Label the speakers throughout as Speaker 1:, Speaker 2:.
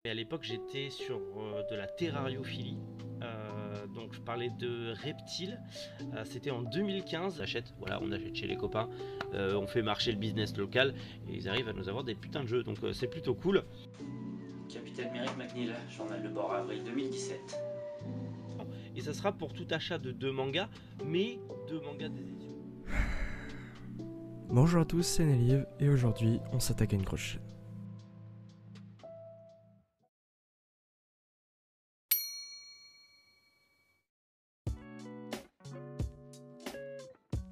Speaker 1: Et à l'époque, j'étais sur de la terrariophilie. Donc je parlais de reptiles. C'était en 2015. On achète chez les copains. On fait marcher le business local et ils arrivent à nous avoir des putains de jeux. Donc c'est plutôt cool.
Speaker 2: Capitaine Merrick McNeil, journal de bord avril 2017.
Speaker 1: Et ça sera pour tout achat de 2 mangas, mais 2 mangas des éditions.
Speaker 3: Bonjour à tous, c'est Nelliv et aujourd'hui on s'attaque à une grosse chaîne.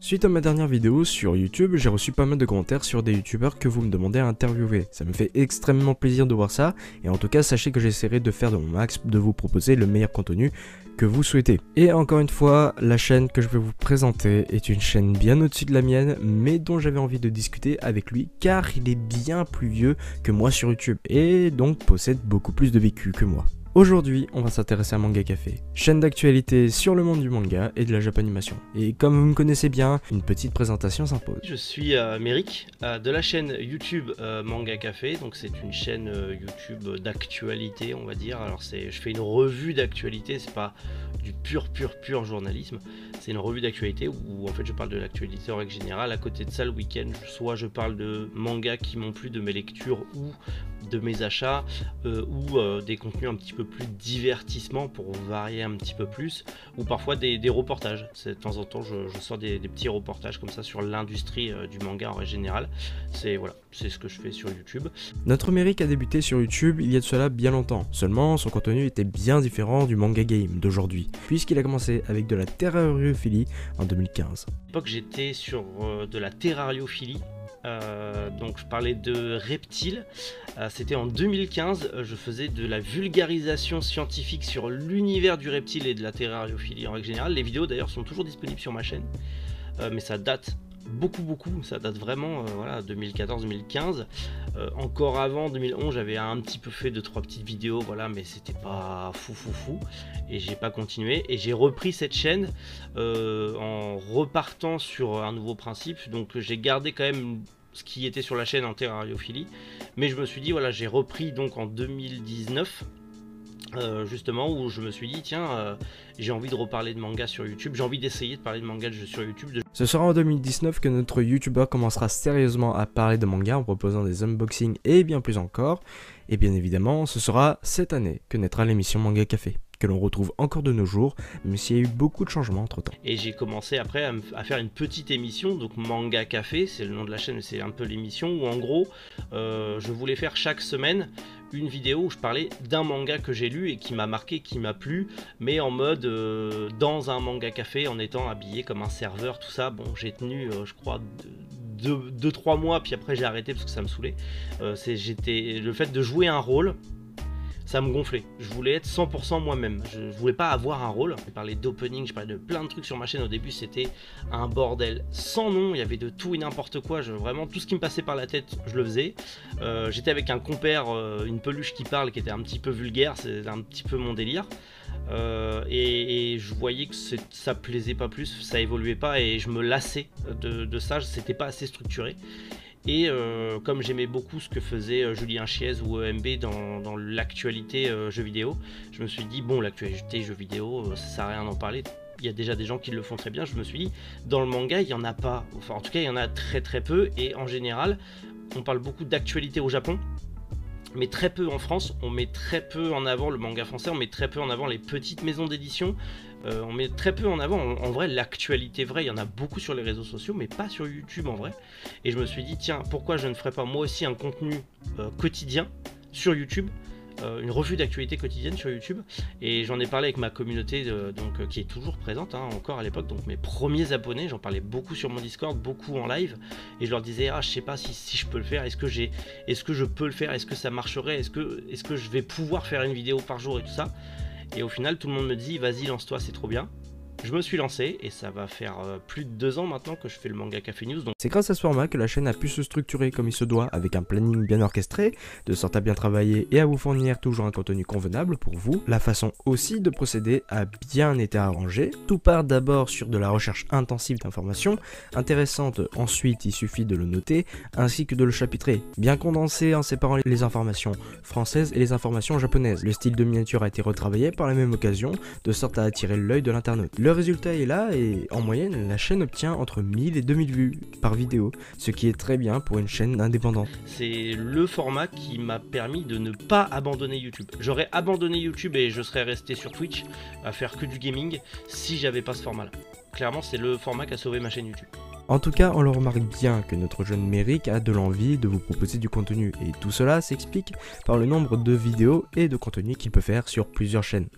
Speaker 3: Suite à ma dernière vidéo sur YouTube, j'ai reçu pas mal de commentaires sur des youtubeurs que vous me demandez à interviewer. Ça me fait extrêmement plaisir de voir ça, et en tout cas sachez que j'essaierai de faire de mon max de vous proposer le meilleur contenu que vous souhaitez. Et encore une fois, la chaîne que je vais vous présenter est une chaîne bien au-dessus de la mienne, mais dont j'avais envie de discuter avec lui, car il est bien plus vieux que moi sur YouTube, et donc possède beaucoup plus de vécu que moi. Aujourd'hui, on va s'intéresser à Manga Café, chaîne d'actualité sur le monde du manga et de la japanimation. Et comme vous me connaissez bien, une petite présentation s'impose.
Speaker 1: Je suis Merrick de la chaîne YouTube Manga Café. Donc c'est une chaîne YouTube d'actualité, on va dire. Alors je fais une revue d'actualité, c'est pas du pur journalisme. C'est une revue d'actualité où en fait je parle de l'actualité en règle générale. À côté de ça, le week-end, soit je parle de mangas qui m'ont plu, de mes lectures ou de mes achats, ou des contenus un petit peu plus divertissement pour varier un petit peu plus, ou parfois des reportages. De temps en temps je sors des petits reportages comme ça sur l'industrie du manga en règle générale. C'est ce que je fais sur YouTube.
Speaker 3: Notre Merrick a débuté sur YouTube il y a de cela bien longtemps, seulement son contenu était bien différent du manga game d'aujourd'hui, puisqu'il a commencé avec de la terrariophilie en 2015.
Speaker 1: À l'époque j'étais sur de la terrariophilie. Donc je parlais de reptiles. C'était en 2015. Je faisais de la vulgarisation scientifique sur l'univers du reptile et de la terrariophilie en règle générale. Les vidéos d'ailleurs sont toujours disponibles sur ma chaîne, mais ça date beaucoup, ça date vraiment 2014-2015. Encore avant 2011 j'avais un petit peu fait 2-3 petites vidéos, voilà, mais c'était pas fou et j'ai pas continué, et j'ai repris cette chaîne en repartant sur un nouveau principe. Donc j'ai gardé quand même ce qui était sur la chaîne en terrariophilie, mais je me suis dit voilà, j'ai repris donc en 2019 justement, où je me suis dit tiens, j'ai envie de reparler de manga sur YouTube, j'ai envie d'essayer de parler de manga sur YouTube.
Speaker 3: Ce sera en 2019 que notre youtubeur commencera sérieusement à parler de manga en proposant des unboxings et bien plus encore. Et bien évidemment, ce sera cette année que naîtra l'émission Manga Café, que l'on retrouve encore de nos jours, même s'il y a eu beaucoup de changements entre temps.
Speaker 1: Et j'ai commencé après à faire une petite émission, donc Manga Café, c'est le nom de la chaîne, c'est un peu l'émission où en gros je voulais faire chaque semaine une vidéo où je parlais d'un manga que j'ai lu et qui m'a marqué, qui m'a plu, mais en mode dans un manga café, en étant habillé comme un serveur, tout ça. Bon, j'ai tenu je crois 2-3 mois, puis après j'ai arrêté parce que ça me saoulait. Le fait de jouer un rôle, ça me gonflait. Je voulais être 100% moi-même. Je voulais pas avoir un rôle. Je parlais d'opening, je parlais de plein de trucs sur ma chaîne. Au début, c'était un bordel sans nom. Il y avait de tout et n'importe quoi. Vraiment, tout ce qui me passait par la tête, je le faisais. J'étais avec un compère, une peluche qui parle, qui était un petit peu vulgaire. C'est un petit peu mon délire. Et je voyais que ça plaisait pas plus, ça évoluait pas, et je me lassais de ça. C'était pas assez structuré. Et comme j'aimais beaucoup ce que faisait Julien Chiez ou EMB dans l'actualité jeux vidéo, je me suis dit bon, l'actualité jeux vidéo, ça sert à rien d'en parler. Il y a déjà des gens qui le font très bien. Je me suis dit, dans le manga il y en a pas, enfin en tout cas il y en a très peu, et en général on parle beaucoup d'actualité au Japon, mais très peu en France. On met très peu en avant le manga français, on met très peu en avant les petites maisons d'édition, on met très peu en avant en vrai l'actualité vraie. Il y en a beaucoup sur les réseaux sociaux, mais pas sur YouTube en vrai. Et je me suis dit tiens, pourquoi je ne ferais pas moi aussi un contenu quotidien sur YouTube, une revue d'actualité quotidienne sur YouTube. Et j'en ai parlé avec ma communauté qui est toujours présente encore à l'époque, donc mes premiers abonnés. J'en parlais beaucoup sur mon Discord, beaucoup en live, et je leur disais je sais pas si je peux le faire, est-ce que je peux le faire, est-ce que ça marcherait, est-ce que je vais pouvoir faire une vidéo par jour et tout ça. Et au final tout le monde me dit vas-y, lance-toi, c'est trop bien. Je me suis lancé et ça va faire plus de 2 ans maintenant que je fais le Manga Café News. Donc
Speaker 3: c'est grâce à ce format que la chaîne a pu se structurer comme il se doit, avec un planning bien orchestré, de sorte à bien travailler et à vous fournir toujours un contenu convenable pour vous. La façon aussi de procéder a bien été arrangée. Tout part d'abord sur de la recherche intensive d'informations intéressantes, ensuite il suffit de le noter, ainsi que de le chapitrer, bien condensé en séparant les informations françaises et les informations japonaises. Le style de miniature a été retravaillé par la même occasion, de sorte à attirer l'œil de l'internaute. Le résultat est là et en moyenne, la chaîne obtient entre 1000 et 2000 vues par vidéo, ce qui est très bien pour une chaîne indépendante.
Speaker 1: c'est le format qui m'a permis de ne pas abandonner YouTube. J'aurais abandonné YouTube et je serais resté sur Twitch à faire que du gaming si j'avais pas ce format là. Clairement c'est le format qui a sauvé ma chaîne YouTube.
Speaker 3: En tout cas, on le remarque bien que notre jeune Merrick a de l'envie de vous proposer du contenu, et tout cela s'explique par le nombre de vidéos et de contenus qu'il peut faire sur plusieurs chaînes.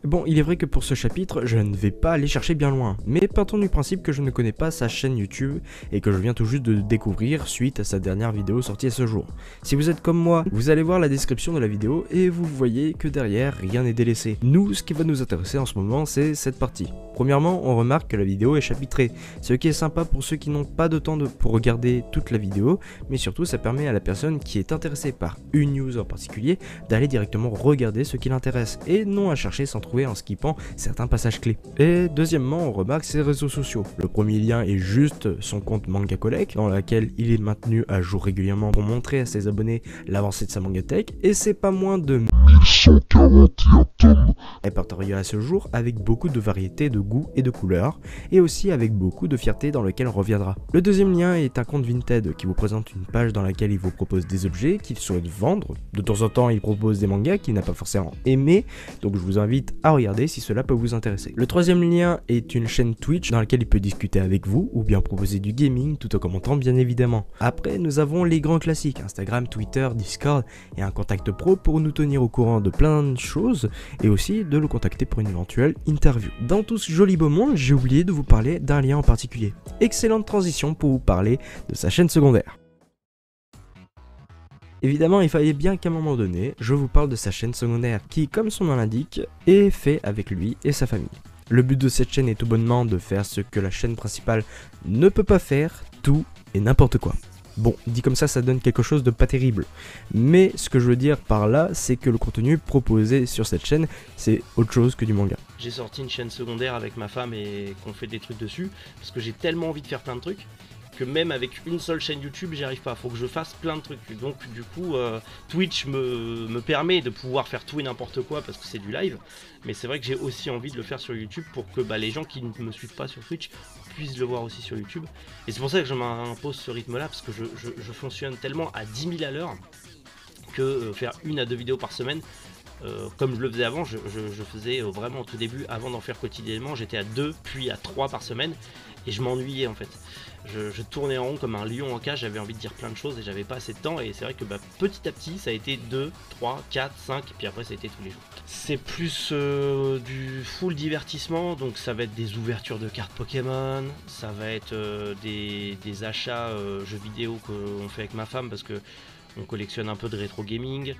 Speaker 3: Bon, il est vrai que pour ce chapitre, je ne vais pas aller chercher bien loin, mais partons du principe que je ne connais pas sa chaîne YouTube et que je viens tout juste de découvrir suite à sa dernière vidéo sortie à ce jour. Si vous êtes comme moi, vous allez voir la description de la vidéo et vous voyez que derrière, rien n'est délaissé. Nous, ce qui va nous intéresser en ce moment, c'est cette partie. Premièrement, on remarque que la vidéo est chapitrée, ce qui est sympa pour ceux qui n'ont pas de temps pour regarder toute la vidéo, mais surtout ça permet à la personne qui est intéressée par une news en particulier d'aller directement regarder ce qui l'intéresse et non à chercher sans trouver en skippant certains passages clés. Et deuxièmement, on remarque ses réseaux sociaux. Le premier lien est juste son compte Manga Collect, dans lequel il est maintenu à jour régulièrement pour montrer à ses abonnés l'avancée de sa mangatech, et c'est pas moins de 1141 tomes répertoriés à ce jour, avec beaucoup de variétés de goûts et de couleurs, et aussi avec beaucoup de fierté dans lequel on reviendra. Le deuxième lien est un compte Vinted qui vous présente une page dans laquelle il vous propose des objets qu'il souhaite vendre. De temps en temps, il propose des mangas qu'il n'a pas forcément aimés, donc je vous invite à regarder si cela peut vous intéresser. Le troisième lien est une chaîne Twitch dans laquelle il peut discuter avec vous ou bien proposer du gaming tout en commentant bien évidemment. Après, nous avons les grands classiques, Instagram, Twitter, Discord et un contact pro pour nous tenir au courant de plein de choses et aussi de le contacter pour une éventuelle interview. Dans tout ce joli beau monde, j'ai oublié de vous parler d'un lien en particulier. Excellente transition pour vous parler de sa chaîne secondaire. Évidemment, il fallait bien qu'à un moment donné, je vous parle de sa chaîne secondaire qui, comme son nom l'indique, est fait avec lui et sa famille. Le but de cette chaîne est tout bonnement de faire ce que la chaîne principale ne peut pas faire, tout et n'importe quoi. Bon, dit comme ça donne quelque chose de pas terrible. Mais ce que je veux dire par là, c'est que le contenu proposé sur cette chaîne, c'est autre chose que du manga.
Speaker 1: J'ai sorti une chaîne secondaire avec ma femme et qu'on fait des trucs dessus, parce que j'ai tellement envie de faire plein de trucs, que même avec une seule chaîne YouTube, j'y arrive pas. Faut que je fasse plein de trucs. Donc du coup, Twitch me permet de pouvoir faire tout et n'importe quoi parce que c'est du live. Mais c'est vrai que j'ai aussi envie de le faire sur YouTube pour que les gens qui ne me suivent pas sur Twitch puissent le voir aussi sur YouTube. Et c'est pour ça que je m'impose ce rythme-là, parce que je fonctionne tellement à 10 000 à l'heure que faire 1 à 2 vidéos par semaine, comme je le faisais avant, je faisais vraiment au tout début, avant d'en faire quotidiennement, j'étais à 2 puis à 3 par semaine et je m'ennuyais en fait. Je tournais en rond comme un lion en cage, j'avais envie de dire plein de choses et j'avais pas assez de temps, et c'est vrai que petit à petit ça a été 2, 3, 4, 5 et puis après ça a été tous les jours. C'est plus du full divertissement, donc ça va être des ouvertures de cartes Pokémon, ça va être des achats jeux vidéo qu'on fait avec ma femme parce que on collectionne un peu de rétro gaming,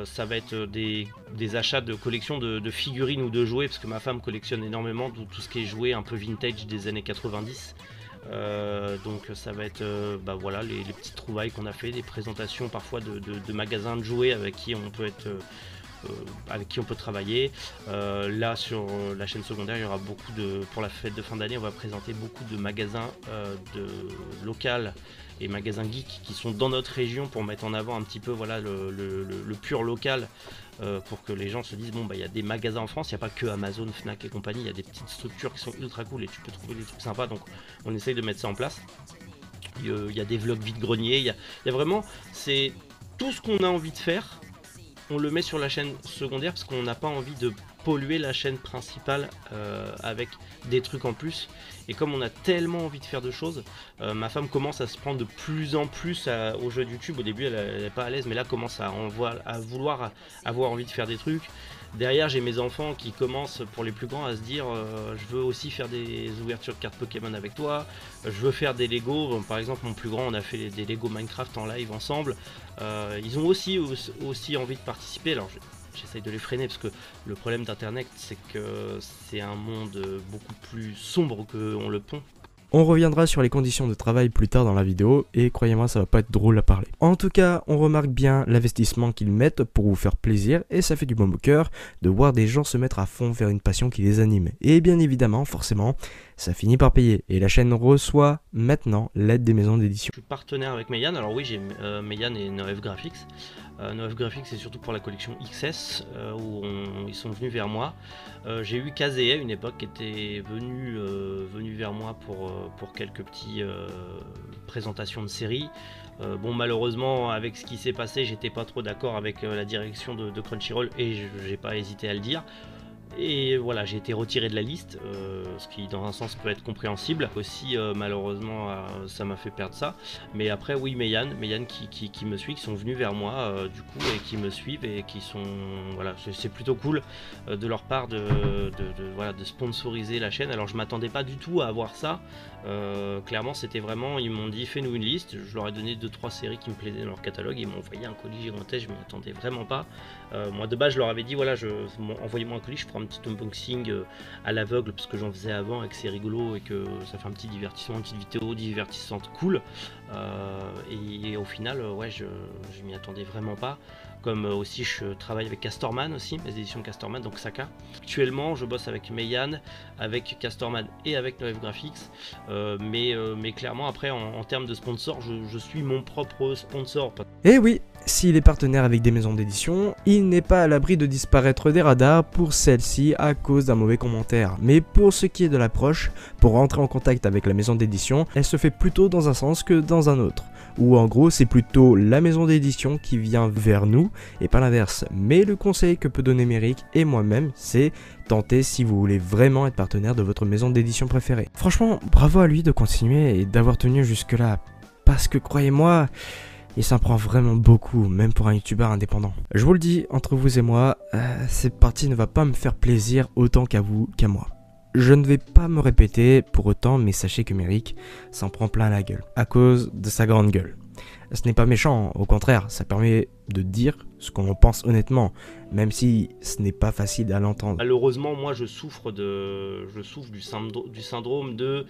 Speaker 1: ça va être des achats de collection de figurines ou de jouets parce que ma femme collectionne énormément tout ce qui est jouets un peu vintage des années 90. Donc ça va être voilà, les petites trouvailles qu'on a fait, des présentations parfois de magasins de jouets avec qui on peut être avec qui on peut travailler. Là sur la chaîne secondaire, il y aura beaucoup pour la fête de fin d'année, on va présenter beaucoup de magasins locaux et magasins geeks qui sont dans notre région pour mettre en avant un petit peu voilà, le pur local, pour que les gens se disent bon il y a des magasins en France, il n'y a pas que Amazon, Fnac et compagnie, il y a des petites structures qui sont ultra cool et tu peux trouver des trucs sympas, donc on essaye de mettre ça en place. Il y a des vlogs vide-grenier, il y a vraiment, c'est tout ce qu'on a envie de faire, on le met sur la chaîne secondaire parce qu'on n'a pas envie de polluer la chaîne principale avec des trucs en plus. Et comme on a tellement envie de faire de choses, ma femme commence à se prendre de plus en plus aux jeux de YouTube. Au début elle n'est pas à l'aise, mais là commence à vouloir avoir envie de faire des trucs. Derrière j'ai mes enfants qui commencent, pour les plus grands, à se dire je veux aussi faire des ouvertures de cartes Pokémon avec toi, je veux faire des Lego. Bon, par exemple mon plus grand, on a fait des Lego Minecraft en live ensemble. Ils ont aussi envie de participer. Alors j'essaye de les freiner parce que le problème d'internet c'est que c'est un monde beaucoup plus sombre qu'on le pond.
Speaker 3: On reviendra sur les conditions de travail plus tard dans la vidéo et croyez-moi ça va pas être drôle à parler. En tout cas, on remarque bien l'investissement qu'ils mettent pour vous faire plaisir et ça fait du bon au cœur de voir des gens se mettre à fond vers une passion qui les anime. Et bien évidemment, forcément, ça finit par payer et la chaîne reçoit maintenant l'aide des maisons d'édition.
Speaker 1: Je suis partenaire avec Meian, alors oui j'ai Meian et NoF Graphics. NoF Graphics c'est surtout pour la collection XS où ils sont venus vers moi. J'ai eu Kazee à une époque qui était venu vers moi pour quelques petites présentations de séries. Bon malheureusement avec ce qui s'est passé j'étais pas trop d'accord avec la direction de Crunchyroll et j'ai pas hésité à le dire. Et voilà, j'ai été retiré de la liste, ce qui dans un sens peut être compréhensible. Aussi malheureusement ça m'a fait perdre ça. Mais après oui, Meian qui me suit, qui sont venus vers moi du coup et qui me suivent et qui sont voilà, c'est plutôt cool de leur part de sponsoriser la chaîne. Alors je m'attendais pas du tout à avoir ça. Clairement c'était vraiment, ils m'ont dit fais-nous une liste. Je leur ai donné 2-3 séries qui me plaisaient dans leur catalogue. Ils m'ont envoyé un colis gigantesque, je m'y attendais vraiment pas. Moi de base je leur avais dit voilà, envoyez-moi un colis, je ferai un petit unboxing à l'aveugle parce que j'en faisais avant et que c'est rigolo et que ça fait un petit divertissement, une petite vidéo divertissante cool. Et au final ouais, je m'y attendais vraiment pas. Comme aussi je travaille avec Castorman aussi, mes éditions Castorman, donc Saka. Actuellement je bosse avec Meian, avec Castorman et avec NoF Graphics, mais clairement après en termes de sponsor, je suis mon propre sponsor.
Speaker 3: Et oui, s'il est partenaire avec des maisons d'édition, il n'est pas à l'abri de disparaître des radars pour celle-ci à cause d'un mauvais commentaire. Mais pour ce qui est de l'approche, pour rentrer en contact avec la maison d'édition, elle se fait plutôt dans un sens que dans un autre. Ou en gros c'est plutôt la maison d'édition qui vient vers nous et pas l'inverse. Mais le conseil que peut donner Méric et moi-même c'est tenter si vous voulez vraiment être partenaire de votre maison d'édition préférée. Franchement bravo à lui de continuer et d'avoir tenu jusque là parce que croyez-moi il s'en prend vraiment beaucoup, même pour un youtubeur indépendant. Je vous le dis, entre vous et moi, cette partie ne va pas me faire plaisir autant qu'à vous qu'à moi. Je ne vais pas me répéter pour autant, mais sachez que Méric s'en prend plein la gueule, à cause de sa grande gueule. Ce n'est pas méchant, au contraire, ça permet de dire ce qu'on en pense honnêtement, même si ce n'est pas facile à l'entendre.
Speaker 1: Malheureusement, moi je souffre du syndrome de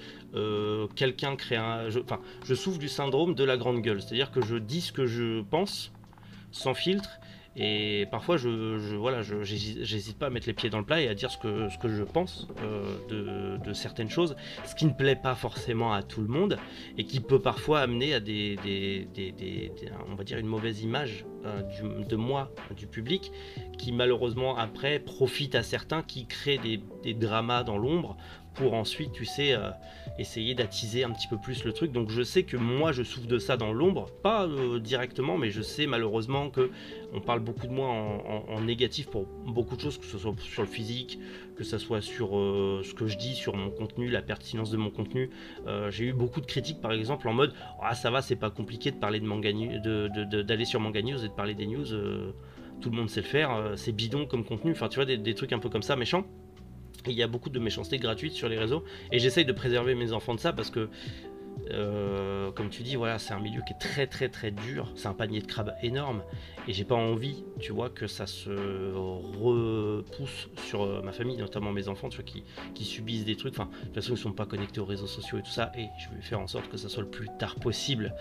Speaker 1: quelqu'un crée je souffre du syndrome de la grande gueule, c'est-à-dire que je dis ce que je pense, sans filtre, et parfois j'hésite pas à mettre les pieds dans le plat et à dire ce que je pense de certaines choses, ce qui ne plaît pas forcément à tout le monde et qui peut parfois amener à on va dire une mauvaise image de moi, du public, qui malheureusement après profite à certains qui créent des dramas dans l'ombre pour ensuite, tu sais, essayer d'attiser un petit peu plus le truc. Donc je sais que moi je souffre de ça dans l'ombre, pas directement, mais je sais malheureusement que on parle beaucoup de moi en négatif pour beaucoup de choses, que ce soit sur le physique, que ce soit sur ce que je dis, sur mon contenu, la pertinence de mon contenu. J'ai eu beaucoup de critiques par exemple en mode ah ça va, c'est pas compliqué de parler de Manga d'aller sur Manga News et de parler des news, tout le monde sait le faire, c'est bidon comme contenu, enfin tu vois des trucs un peu comme ça méchants. Il y a beaucoup de méchanceté gratuite sur les réseaux et j'essaye de préserver mes enfants de ça parce que comme tu dis, voilà, c'est un milieu qui est très dur, c'est un panier de crabes énorme et j'ai pas envie, tu vois, que ça se repousse sur ma famille, notamment mes enfants, tu vois, qui subissent des trucs, enfin de toute façon ils sont pas connectés aux réseaux sociaux et tout ça, et je vais faire en sorte que ça soit le plus tard possible,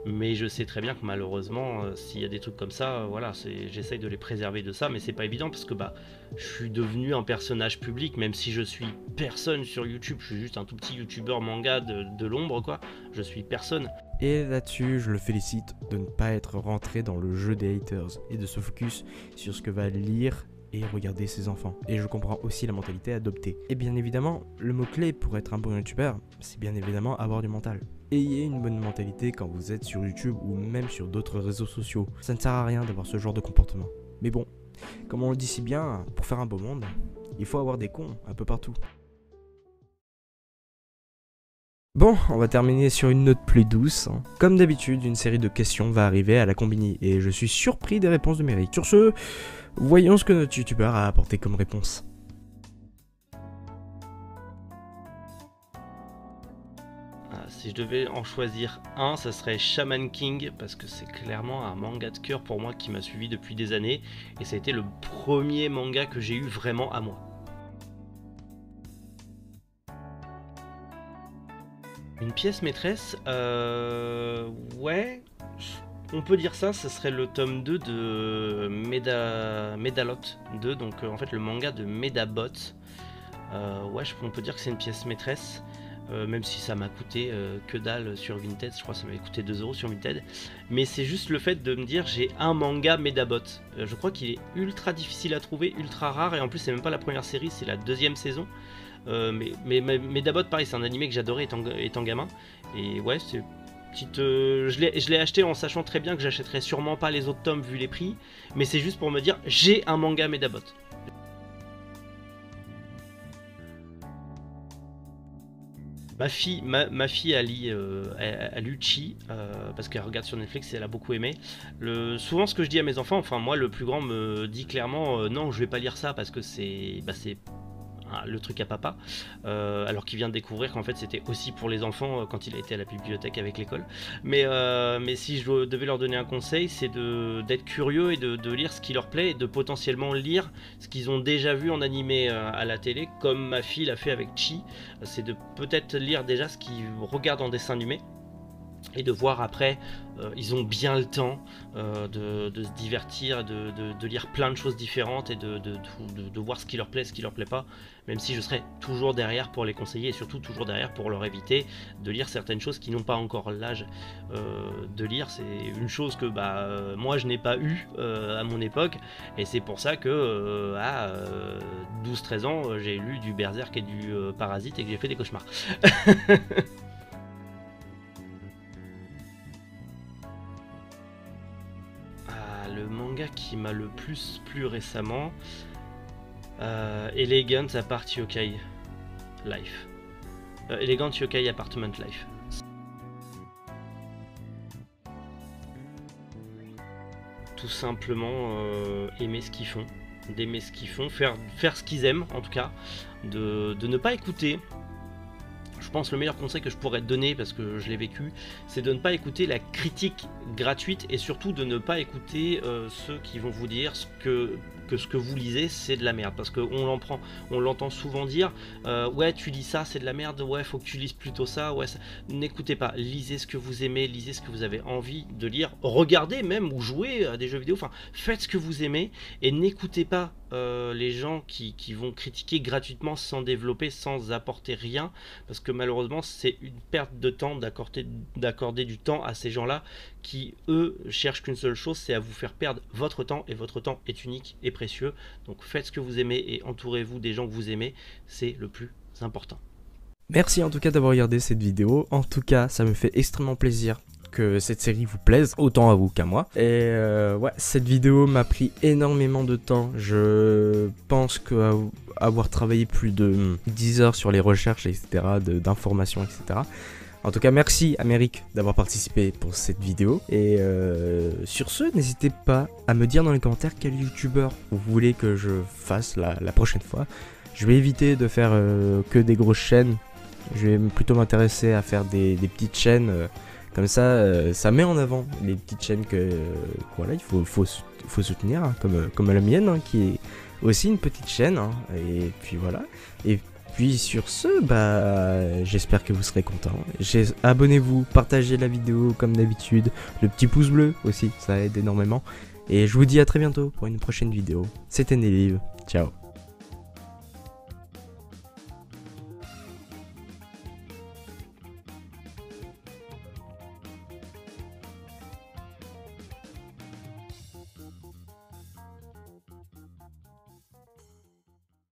Speaker 1: mais je sais très bien que malheureusement s'il y a des trucs comme ça, voilà, j'essaye de les préserver de ça, mais c'est pas évident parce que bah je suis devenu un personnage public, même si je suis personne sur YouTube, je suis juste un tout petit youtubeur manga de l'ombre quoi, je suis personne.
Speaker 3: Et là-dessus, je le félicite de ne pas être rentré dans le jeu des haters et de se focus sur ce que va lire et regarder ses enfants. Et je comprends aussi la mentalité adoptée. Et bien évidemment, le mot-clé pour être un bon youtubeur, c'est bien évidemment avoir du mental. Ayez une bonne mentalité quand vous êtes sur YouTube ou même sur d'autres réseaux sociaux. Ça ne sert à rien d'avoir ce genre de comportement. Mais bon, Comme on le dit si bien, pour faire un beau monde, il faut avoir des cons un peu partout. Bon, on va terminer sur une note plus douce. Comme d'habitude, une série de questions va arriver à la Combini et je suis surpris des réponses de Méric. Sur ce, voyons ce que notre youtubeur a apporté comme réponse.
Speaker 1: Si je devais en choisir un, ça serait Shaman King, parce que c'est clairement un manga de cœur pour moi qui m'a suivi depuis des années, et ça a été le premier manga que j'ai eu vraiment à moi. Une pièce maîtresse, ouais, on peut dire ça, ça serait le tome 2 de Medalot 2, donc en fait le manga de Medabot. Ouais, on peut dire que c'est une pièce maîtresse. Même si ça m'a coûté que dalle sur Vinted, je crois que ça m'avait coûté 2 € sur Vinted, mais c'est juste le fait de me dire j'ai un manga Medabot. Je crois qu'il est ultra difficile à trouver, ultra rare, et en plus c'est même pas la première série, c'est la 2e saison. Mais Medabot pareil, c'est un animé que j'adorais étant gamin, et ouais, c'est petite, je l'ai acheté en sachant très bien que j'achèterais sûrement pas les autres tomes vu les prix, mais c'est juste pour me dire j'ai un manga Medabot. Ma fille a lu Chi, parce qu'elle regarde sur Netflix et elle a beaucoup aimé. Souvent ce que je dis à mes enfants, enfin moi le plus grand me dit clairement non, je vais pas lire ça parce que c'est le truc à papa, alors qu'il vient de découvrir qu'en fait c'était aussi pour les enfants quand il a été à la bibliothèque avec l'école. Mais si je devais leur donner un conseil, c'est d'être curieux et de lire ce qui leur plaît et de potentiellement lire ce qu'ils ont déjà vu en animé à la télé, comme ma fille l'a fait avec Chi. C'est de peut-être lire déjà ce qu'ils regardent en dessin animé, et de voir après, ils ont bien le temps de se divertir, de lire plein de choses différentes et de voir ce qui leur plaît, ce qui leur plaît pas, même si je serai toujours derrière pour les conseiller et surtout toujours derrière pour leur éviter de lire certaines choses qui n'ont pas encore l'âge de lire. C'est une chose que moi je n'ai pas eu à mon époque, et c'est pour ça que à 12-13 ans j'ai lu du Berserk et du Parasite et que j'ai fait des cauchemars. Le manga qui m'a le plus plu récemment, Elegant Apart Yokai Life. Elegant Yokai Apartment Life. Tout simplement aimer ce qu'ils font, d'aimer ce qu'ils font, faire ce qu'ils aiment en tout cas, de ne pas écouter. Je pense que le meilleur conseil que je pourrais te donner, parce que je l'ai vécu, c'est de ne pas écouter la critique gratuite et surtout de ne pas écouter ceux qui vont vous dire que ce que vous lisez c'est de la merde, parce qu'on l'entend souvent dire ouais tu lis ça c'est de la merde, ouais faut que tu lises plutôt ça, ouais n'écoutez pas, lisez ce que vous aimez, lisez ce que vous avez envie de lire, regardez même ou jouez à des jeux vidéo, enfin faites ce que vous aimez et n'écoutez pas les gens qui vont critiquer gratuitement sans développer, sans apporter rien, parce que malheureusement c'est une perte de temps d'accorder du temps à ces gens-là qui eux cherchent qu'une seule chose, c'est à vous faire perdre votre temps, et votre temps est unique et précieux. Donc faites ce que vous aimez et entourez-vous des gens que vous aimez, c'est le plus important.
Speaker 3: Merci en tout cas d'avoir regardé cette vidéo, en tout cas ça me fait extrêmement plaisir que cette série vous plaise, autant à vous qu'à moi. Et ouais, cette vidéo m'a pris énormément de temps. Je pense qu'avoir travaillé plus de 10 heures sur les recherches, etc., d'informations, etc. En tout cas, merci à Méric d'avoir participé pour cette vidéo. Et sur ce, n'hésitez pas à me dire dans les commentaires quel youtubeur vous voulez que je fasse la prochaine fois. Je vais éviter de faire que des grosses chaînes. Je vais plutôt m'intéresser à faire des petites chaînes. Comme ça, ça met en avant les petites chaînes que voilà, il faut soutenir, hein, comme la mienne, hein, qui est aussi une petite chaîne. Hein, et puis voilà. Et puis sur ce, j'espère que vous serez contents. Abonnez-vous, partagez la vidéo comme d'habitude. Le petit pouce bleu aussi, ça aide énormément. Et je vous dis à très bientôt pour une prochaine vidéo. C'était Nelive, ciao.